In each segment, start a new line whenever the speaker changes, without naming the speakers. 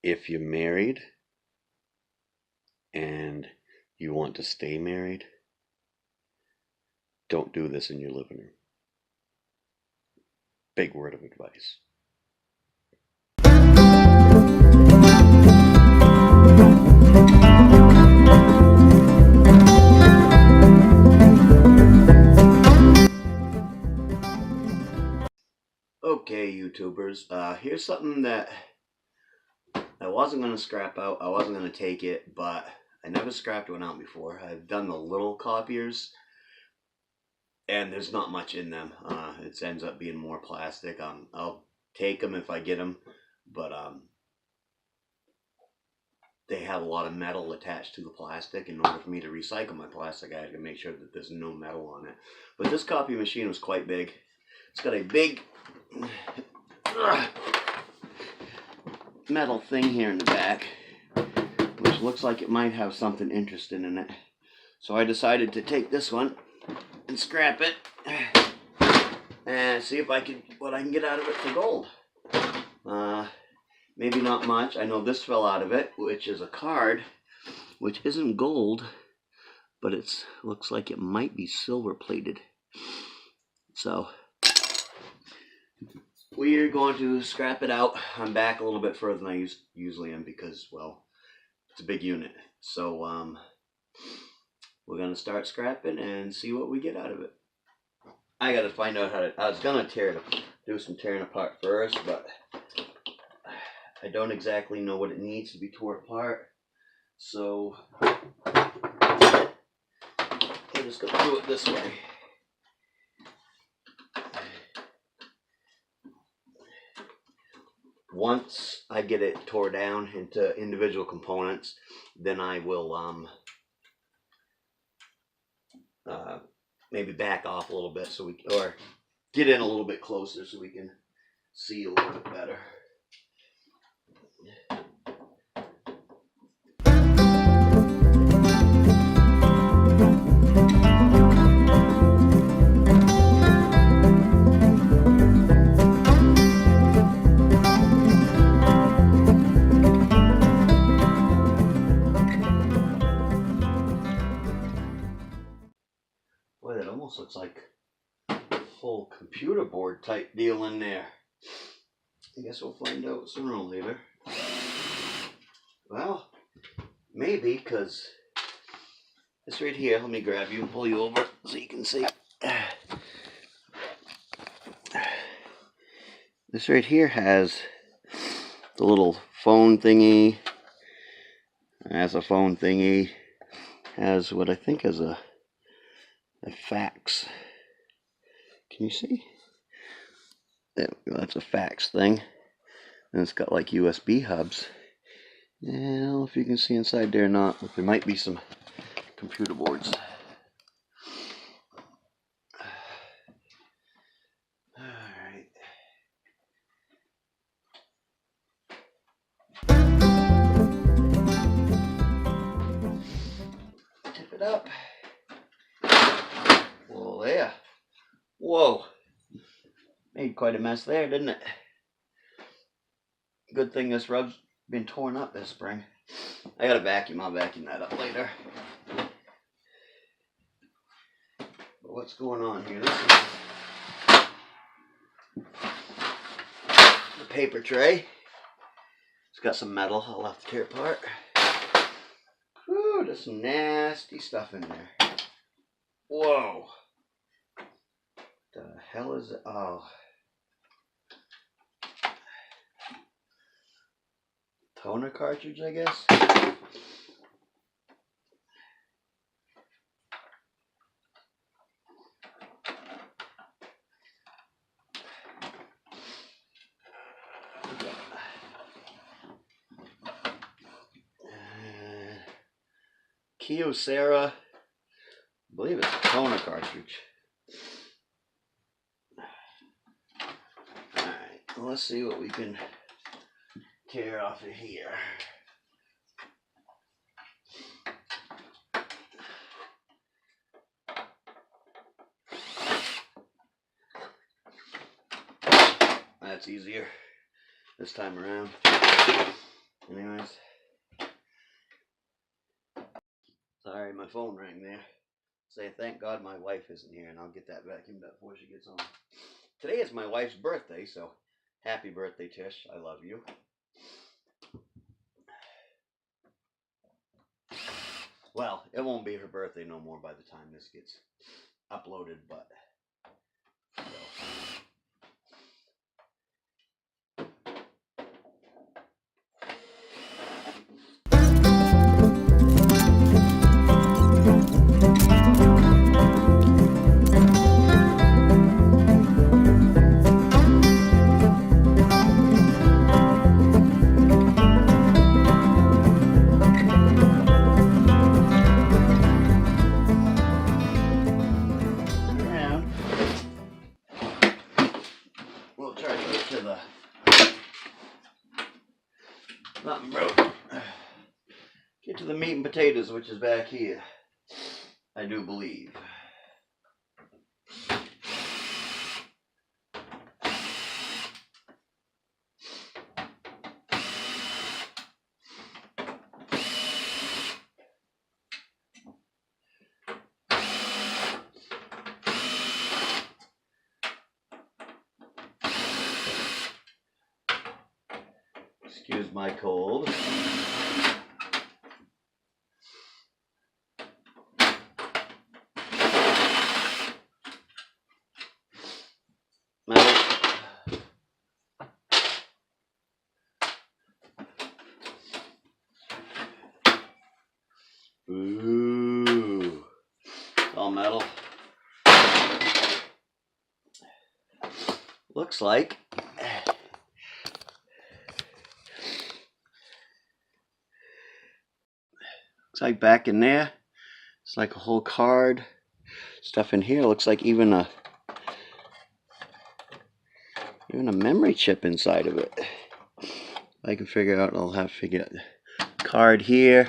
if you're married and you want to stay married, don't do this in your living room. Big word of advice. Okay, YouTubers, here's something that I wasn't going to scrap out. I wasn't going to take it, but I never scrapped one out before. I've done the little copiers, and there's not much in them. It ends up being more plastic. I'll take them if I get them, but they have a lot of metal attached to the plastic. In order for me to recycle my plastic, I had to make sure that there's no metal on it. But this copy machine was quite big. It's got a big metal thing here in the back, which looks like it might have something interesting in it. So I decided to take this one and scrap it and see if what I can get out of it for gold. Maybe not much. I know this fell out of it, which is a card, which isn't gold, but it looks like it might be silver plated. So we are going to scrap it out. I'm back a little bit further than I usually am because, well, it's a big unit. So we're going to start scrapping and see what we get out of it. I got to find out how to, I was going to do some tearing apart first, but I don't exactly know what it needs to be torn apart. So we'll just go do it this way. Once I get it tore down into individual components, then I will maybe back off a little bit so or get in a little bit closer so we can see a little bit better. Boy, that almost looks like a full computer board type deal in there. I guess we'll find out sooner or later. Well, maybe, because this right here, let me grab you and pull you over so you can see. This right here has the little phone thingy. Has a phone thingy. Has what I think is a fax. Can you see? There we go. That's a fax thing. And it's got like USB hubs. I don't know if you can see inside there or not, but there might be some computer boards. Alright. Tip it up. Well, there. Whoa. Made quite a mess there, didn't it? Good thing this rug's been torn up this spring. I got a vacuum. I'll vacuum that up later. But what's going on here? This is the paper tray. It's got some metal I'll have to tear apart. Whew, there's some nasty stuff in there. Whoa. The hell is it? Oh. Toner cartridge, I guess. Kyocera, I believe it's a toner cartridge. Alright, well, let's see what we can tear off of here. That's easier this time around. Anyways. Sorry, my phone rang there. Say thank God my wife isn't here, and I'll get that vacuumed up before she gets home. Today is my wife's birthday, so happy birthday, Tish. I love you. Well, it won't be her birthday no more by the time this gets uploaded, but so. We'll try to get to the nothing broke. Get to the meat and potatoes, which is back here. I do believe. Excuse my cold. Ooh, it's all metal. Looks like back in there, it's like a whole card. Stuff in here looks like even a memory chip inside of it. I can figure out, I'll have to figure out the card here.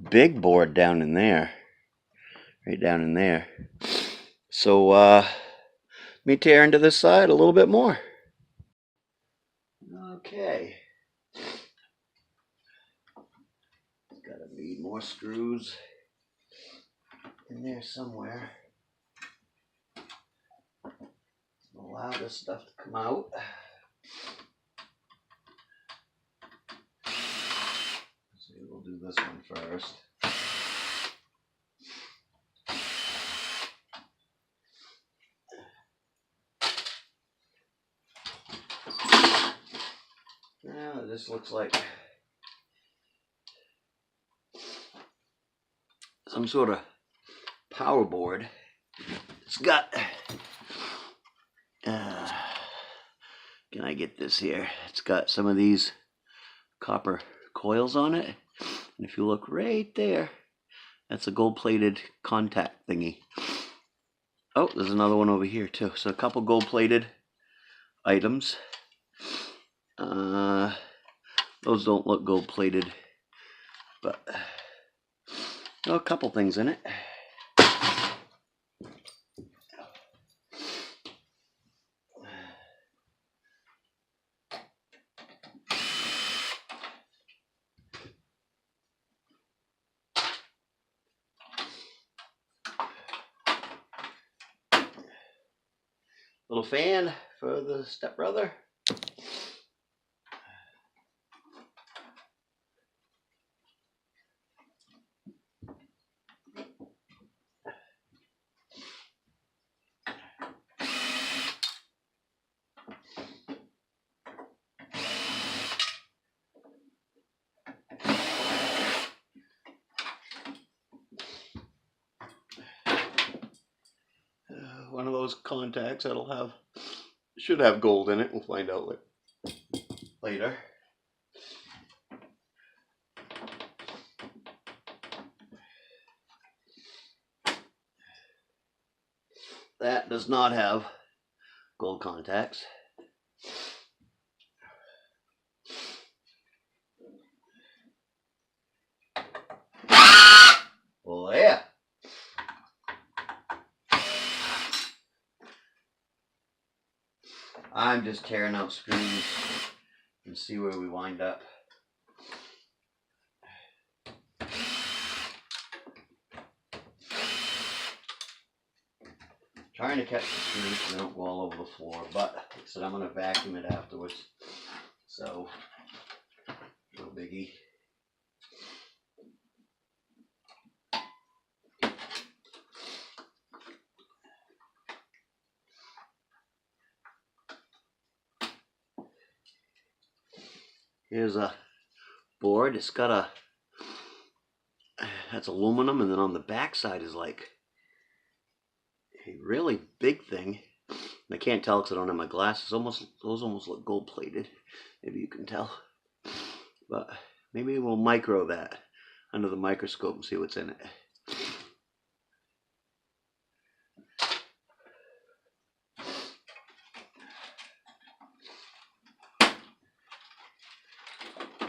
Big board down in there. Right down in there. So let me tear into this side a little bit more. Okay. Gotta need more screws in there somewhere. Allow this stuff to come out. So we'll do this one first. Now this looks like some sort of power board. It's got can I get this here? It's got some of these copper coils on it, and if you look right there, that's a gold-plated contact thingy. Oh, there's another one over here too. So a couple gold-plated items. Those don't look gold-plated, but a couple things in it. Little fan for the stepbrother. One of those contacts that'll should have gold in it. We'll find out later. That does not have gold contacts. Oh yeah. I'm just tearing out screws and see where we wind up. Trying to catch the screws so they don't go all over the floor, but like I said, I'm going to vacuum it afterwards. So, no biggie. Here's a board. It's got that's aluminum, and then on the back side is like a really big thing. I can't tell because I don't have my glasses. Those almost look gold plated. Maybe you can tell. But maybe we'll micro that under the microscope and see what's in it.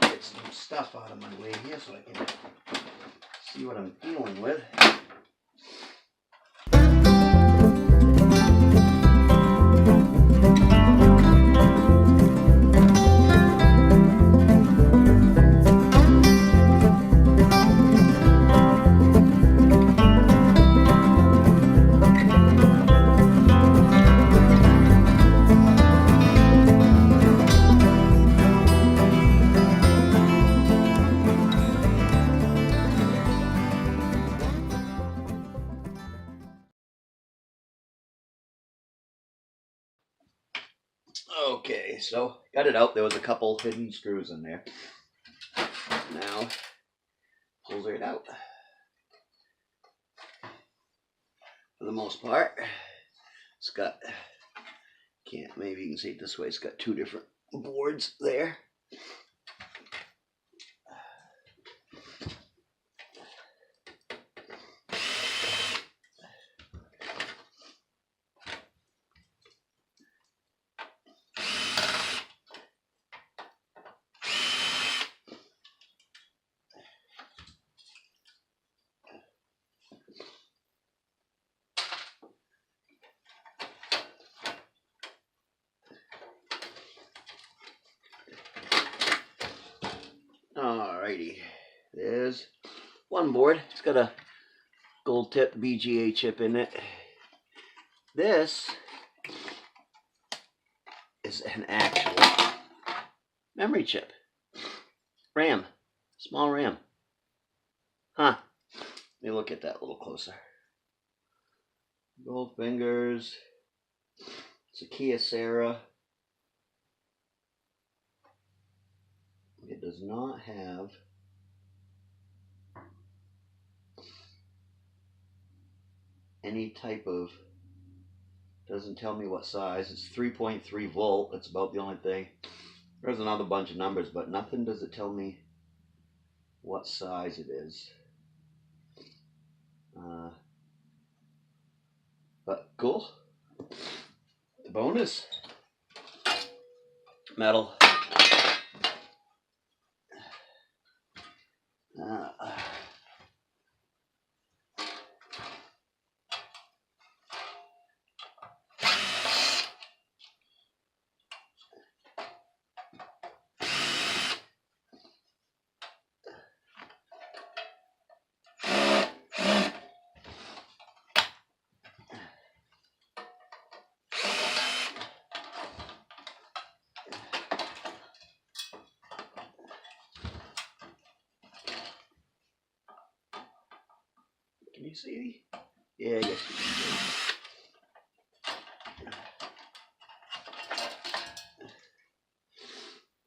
Get some stuff out of my way here so I can see what I'm dealing with. Okay, so got it out. There was a couple hidden screws in there. Now, pulls right out. For the most part, it's got, maybe you can see it this way, it's got two different boards there. Alrighty, there's one board. It's got a gold tip VGA chip in it. This is an actual memory chip. RAM. Small RAM. Huh. Let me look at that a little closer. Gold fingers. It's a Kyocera. It does not have any type of, doesn't tell me what size. It's 3.3 volt. That's about the only thing. There's another bunch of numbers, but nothing does it tell me what size it is. But cool. The bonus. Metal. Can you see? Yeah, I guess you can see.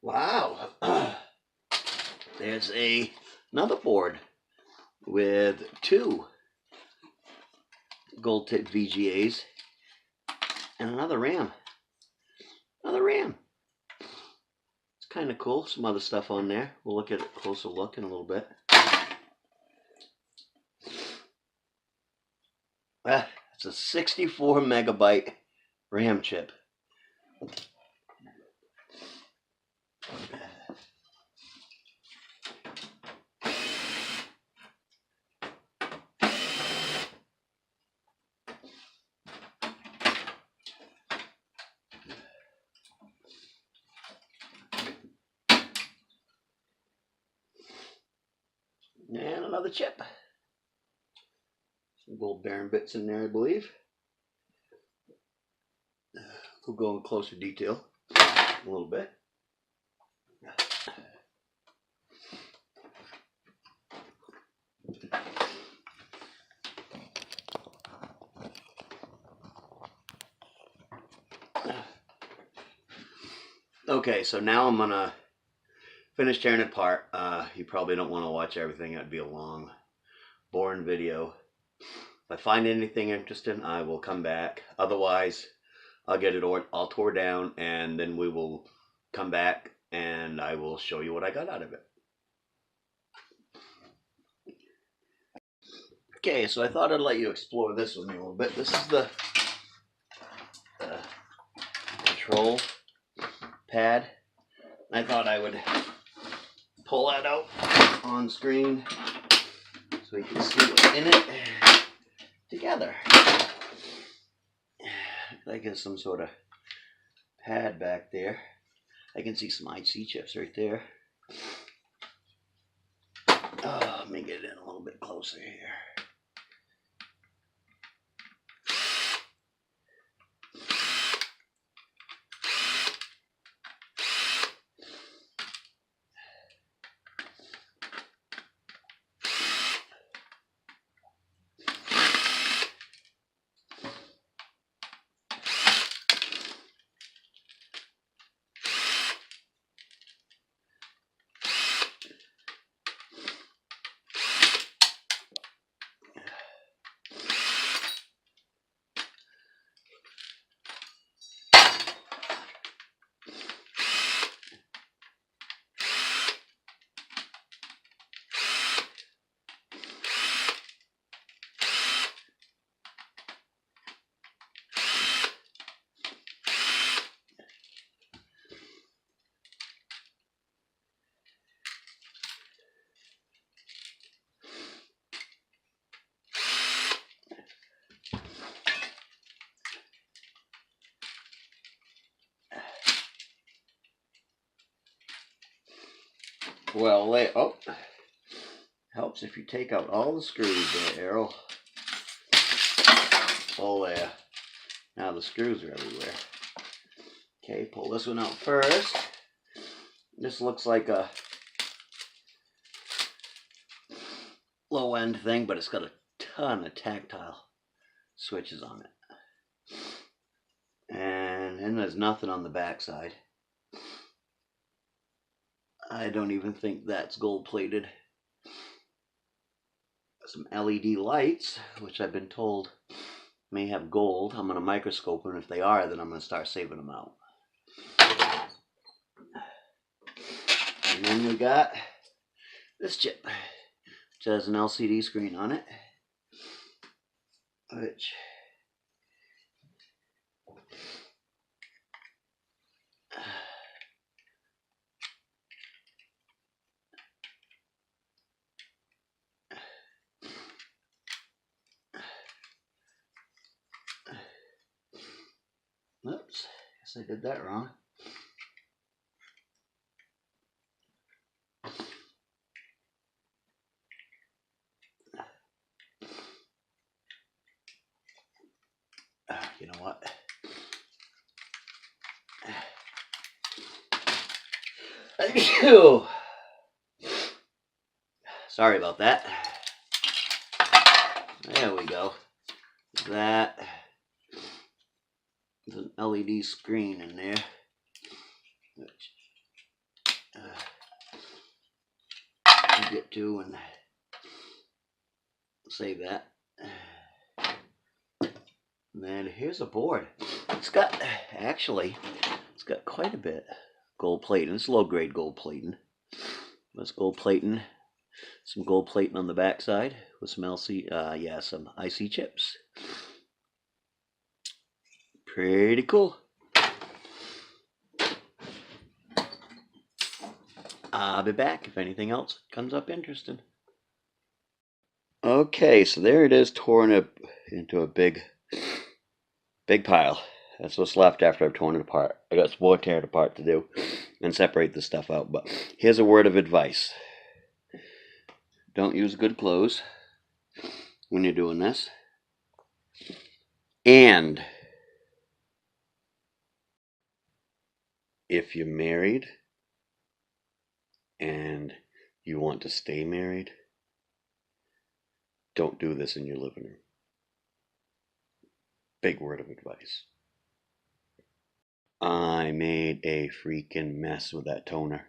Wow. There's another board with two gold tip VGAs and another RAM. Another RAM. It's kind of cool. Some other stuff on there. We'll look at a closer look in a little bit. It's a 64 megabyte RAM chip. And another chip. Some gold bearing bits in there, I believe. We'll go in closer detail a little bit. Okay, so now I'm gonna finish tearing it apart. You probably don't want to watch everything. That'd be a long, boring video. If I find anything interesting, I will come back. Otherwise, I'll get it all tore down, and then we will come back and I will show you what I got out of it. Okay, so I thought I'd let you explore this with me a little bit. This is the control pad. I thought I would pull that out on screen so we can see what's in it together. Like there's some sort of pad back there. I can see some IC chips right there. Oh, let me get in a little bit closer here. Well, helps if you take out all the screws there, Errol. Oh, there. Now the screws are everywhere. Okay, pull this one out first. This looks like a low end thing, but it's got a ton of tactile switches on it. And there's nothing on the back side. I don't even think that's gold plated. Some LED lights, which I've been told may have gold. I'm going to microscope them. If they are, then I'm going to start saving them out. And then we got this chip, which has an LCD screen on it, which oops, guess I did that wrong. You know what? Sorry about that. There we go. That. There's an LED screen in there. Which I'll get to and save that. And then here's a board. It's got quite a bit gold plating. It's low grade gold plating. That's gold plating. Some gold plating on the back side with some some IC chips. Pretty cool. I'll be back if anything else comes up interesting. Okay, so there it is, torn up into a big pile. That's what's left after I've torn it apart. I got some more tearing apart to do and separate this stuff out. But here's a word of advice. Don't use good clothes when you're doing this. And if you're married and you want to stay married, don't do this in your living room. Big word of advice. I made a freaking mess with that toner.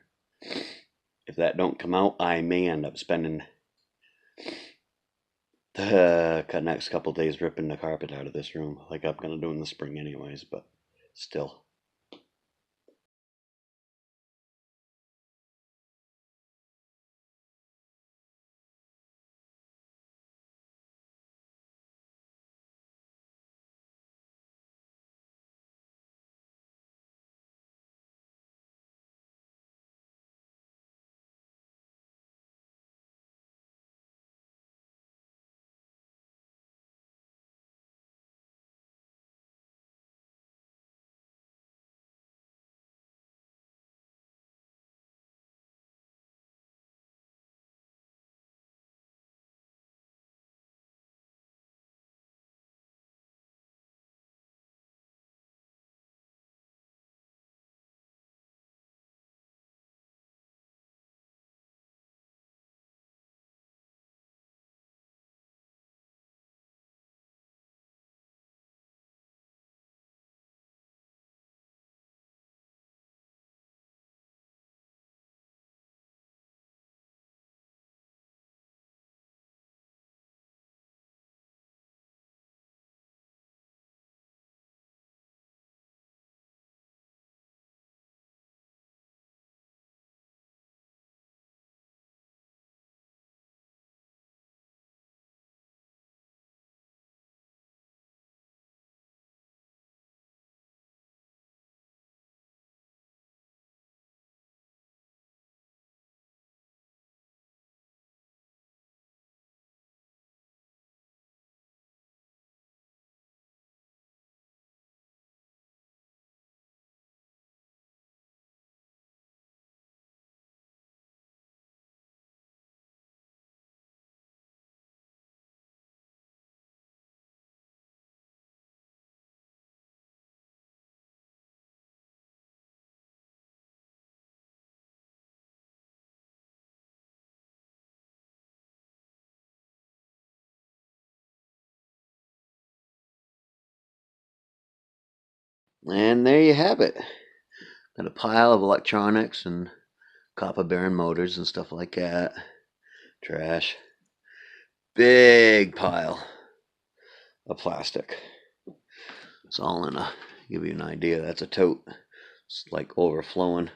If that don't come out, I may end up spending the next couple days ripping the carpet out of this room, like I'm gonna do in the spring anyways, but still. And there you have it. Got a pile of electronics and copper bearing motors and stuff like that. Trash. Big pile of plastic. It's all in a, give you an idea, that's a tote. It's like overflowing.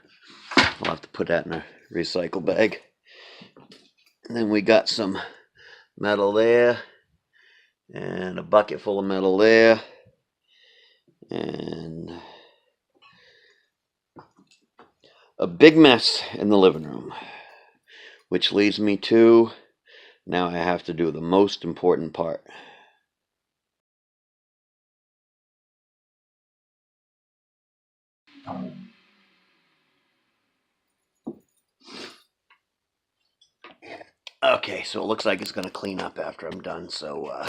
I'll have to put that in a recycle bag. And then we got some metal there, and a bucket full of metal there, and a big mess in the living room. Which leads me to, now I have to do the most important part. Okay, so it looks like it's going to clean up after I'm done, so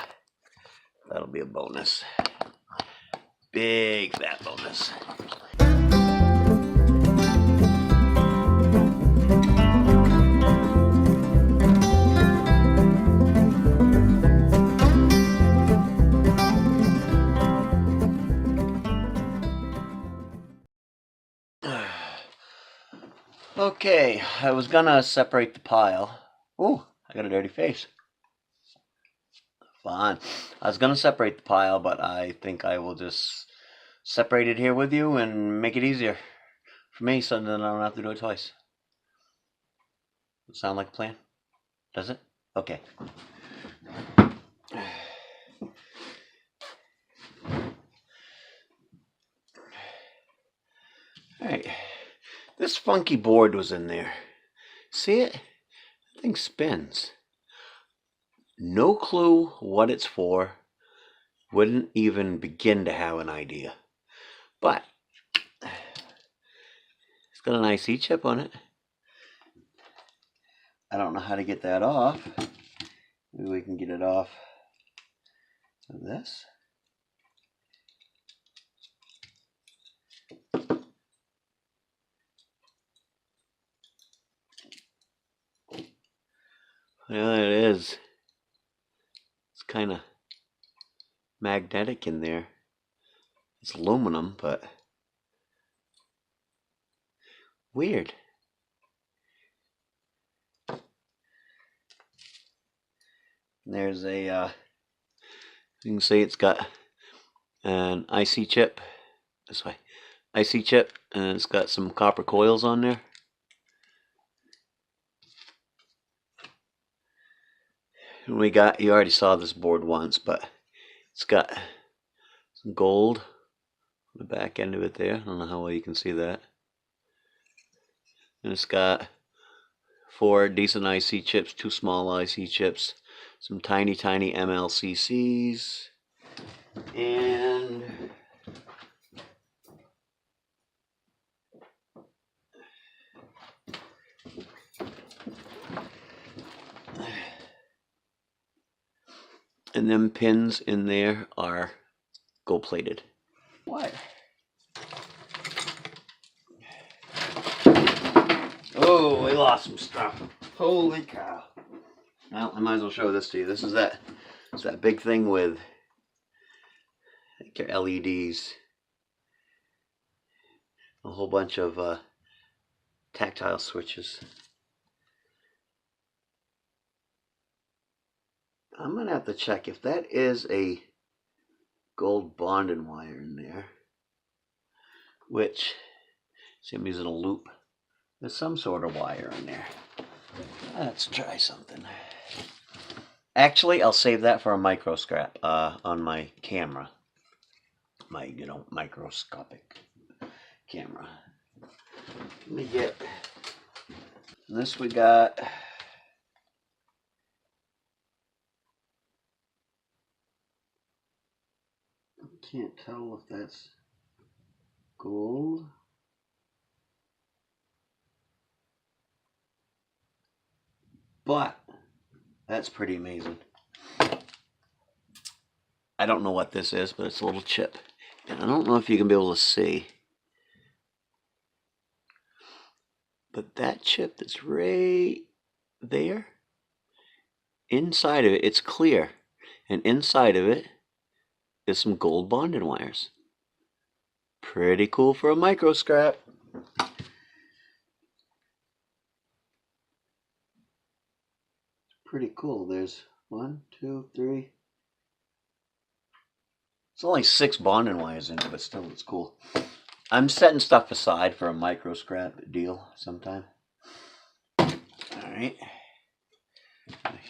that'll be a bonus. Big fat bonus. Okay, I was gonna separate the pile. Ooh, I got a dirty face. Fine. I was gonna separate the pile, but I think I will just separate it here with you and make it easier for me so then I don't have to do it twice. Sound like a plan? Does it? Okay. Alright. This funky board was in there. See it? That thing spins. No clue what it's for. Wouldn't even begin to have an idea. But it's got a nice heat chip on it. I don't know how to get that off. Maybe we can get it off of this. Yeah, it is. It's kind of magnetic in there. It's aluminum, but weird. There's a, you can see it's got an IC chip, this way, IC chip, and it's got some copper coils on there. And we got, you already saw this board once, but it's got some gold on the back end of it there. I don't know how well you can see that. And it's got 4 decent IC chips, 2 small IC chips, some tiny MLCCs, and them pins in there are gold plated. What? Oh, we lost some stuff. Holy cow. Well, I might as well show this to you. This is that, it's that big thing with, I think they're LEDs. A whole bunch of tactile switches. I'm going to have to check if that is a gold bonding wire in there. Which, see, I'm using a loop. There's some sort of wire in there. Let's try something. Actually, I'll save that for a micro scrap on my camera. My, microscopic camera. Let me get this. We got can't tell if that's gold. But that's pretty amazing. I don't know what this is, but it's a little chip. And I don't know if you can be able to see. But that chip that's right there, inside of it, it's clear. And inside of it is some gold bonding wires. Pretty cool for a micro scrap. Pretty cool. There's 1, 2, 3. It's only 6 bonding wires in it, but still it's cool. I'm setting stuff aside for a micro scrap deal sometime. Alright.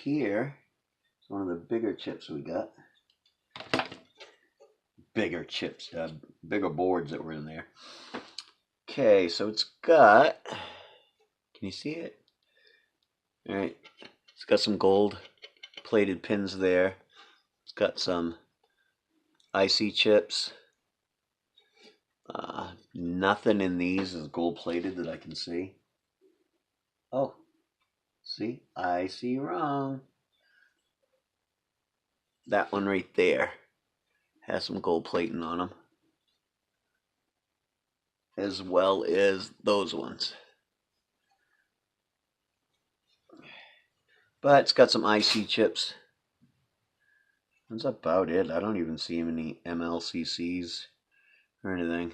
Here is one of the bigger chips we got. Bigger chips, bigger boards that were in there. Okay, so it's got, can you see it? Alright, it's got some gold plated pins there. It's got some IC chips. Nothing in these is gold plated that I can see. Oh, see, I see wrong. That one right there has some gold plating on them, as well as those ones. But it's got some IC chips. That's about it. I don't even see any MLCCs or anything.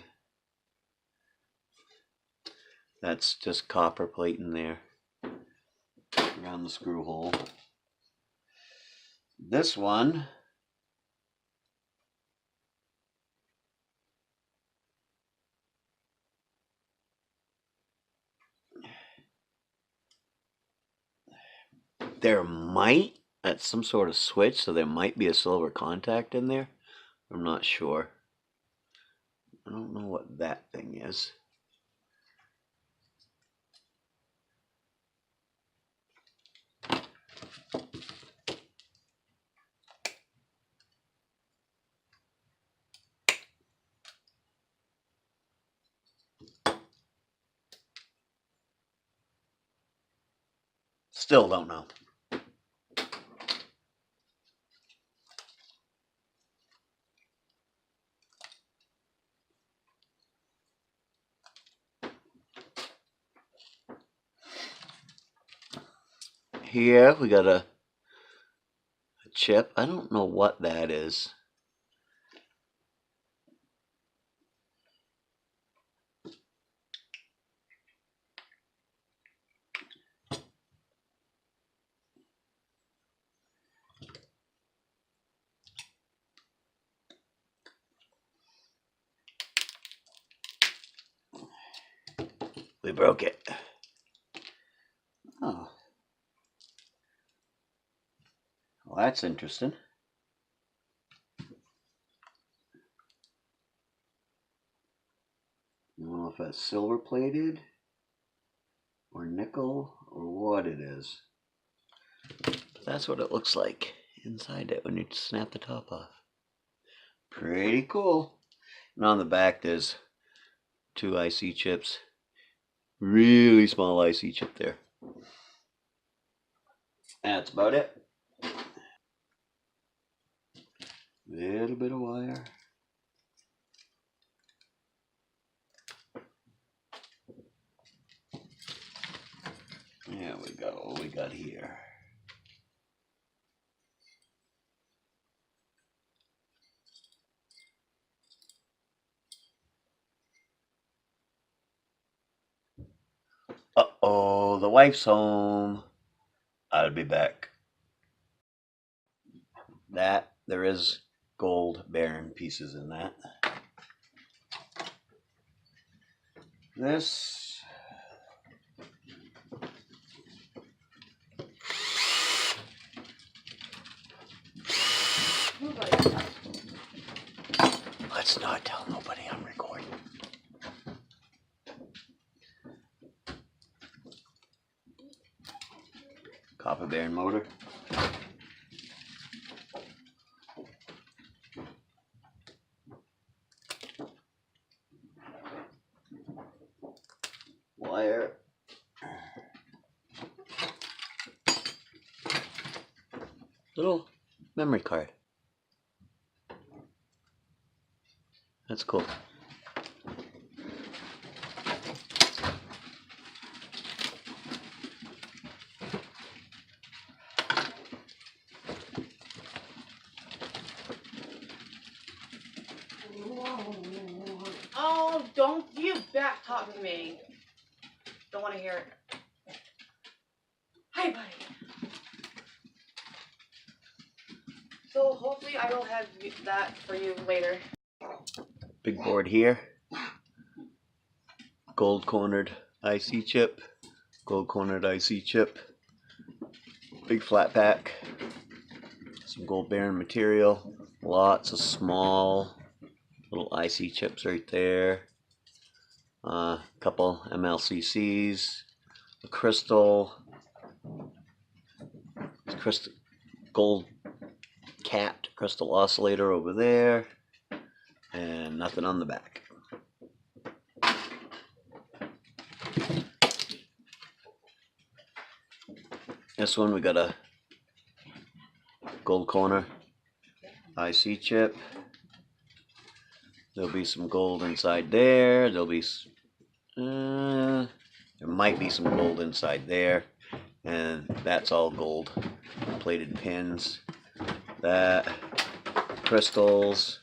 That's just copper plating there around the screw hole. This one there might, that's some sort of switch, so there might be a silver contact in there. I'm not sure. I don't know what that thing is. Still don't know. here we got a chip. I don't know what that is. We broke it. Oh. Well, that's interesting. I don't know if that's silver plated or nickel or what it is. But that's what it looks like inside it when you snap the top off. Pretty cool. And on the back there's 2 IC chips. Really small IC chip there. That's about it. Little bit of wire. There we go. What we got here? Uh-oh, the wife's home. I'll be back. There is gold bearing pieces in that. This let's not tell nobody I'm recording. Copper bearing motor. Wire. Little memory card. That's cool.
Oh, don't you back talk to me. Don't want to hear it. Hi, buddy. So hopefully I will have that for you later.
Big board here. Gold cornered IC chip. Gold cornered IC chip. Big flat pack. Some gold bearing material. Lots of small little IC chips right there. Couple MLCCs. A crystal gold capped crystal oscillator over there. And nothing on the back. This one we got a gold corner IC chip. There'll be some gold inside there. There might be some gold inside there, and that's all gold plated pins. That crystals,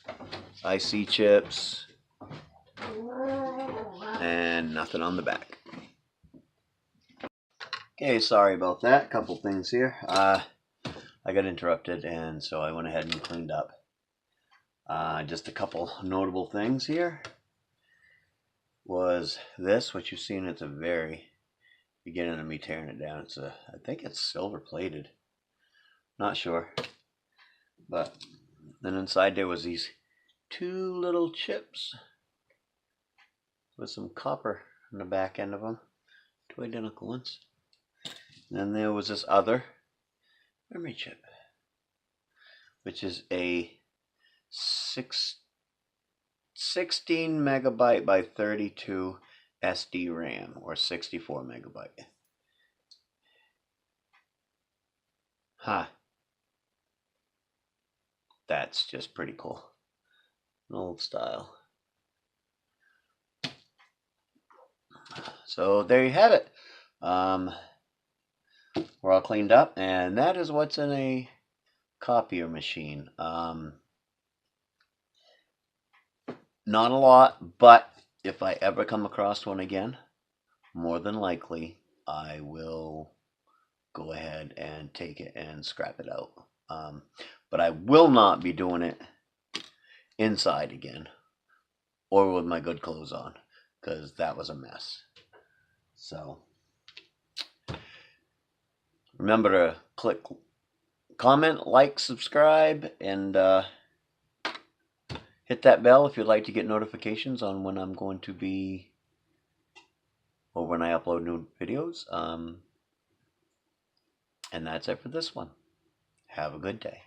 IC chips, and nothing on the back. Okay, sorry about that. Couple things here. I got interrupted, and so I went ahead and cleaned up. Just a couple notable things here was this, what you've seen at the very beginning of me tearing it down. I think it's silver plated. Not sure. But then inside there was these 2 little chips with some copper on the back end of them. 2 identical ones. And then there was this other memory chip, which is a 16 megabyte by 32 SD RAM, or 64 megabyte. Huh. That's just pretty cool. An old style. So there you have it. We're we're all cleaned up, and that is what's in a copier machine. Not a lot, but if I ever come across one again, more than likely I will go ahead and take it and scrap it out. But I will not be doing it inside again or with my good clothes on, because that was a mess. So remember to click comment, like, subscribe, and hit that bell if you'd like to get notifications on when I'm going to be, or when I upload new videos. And that's it for this one. Have a good day.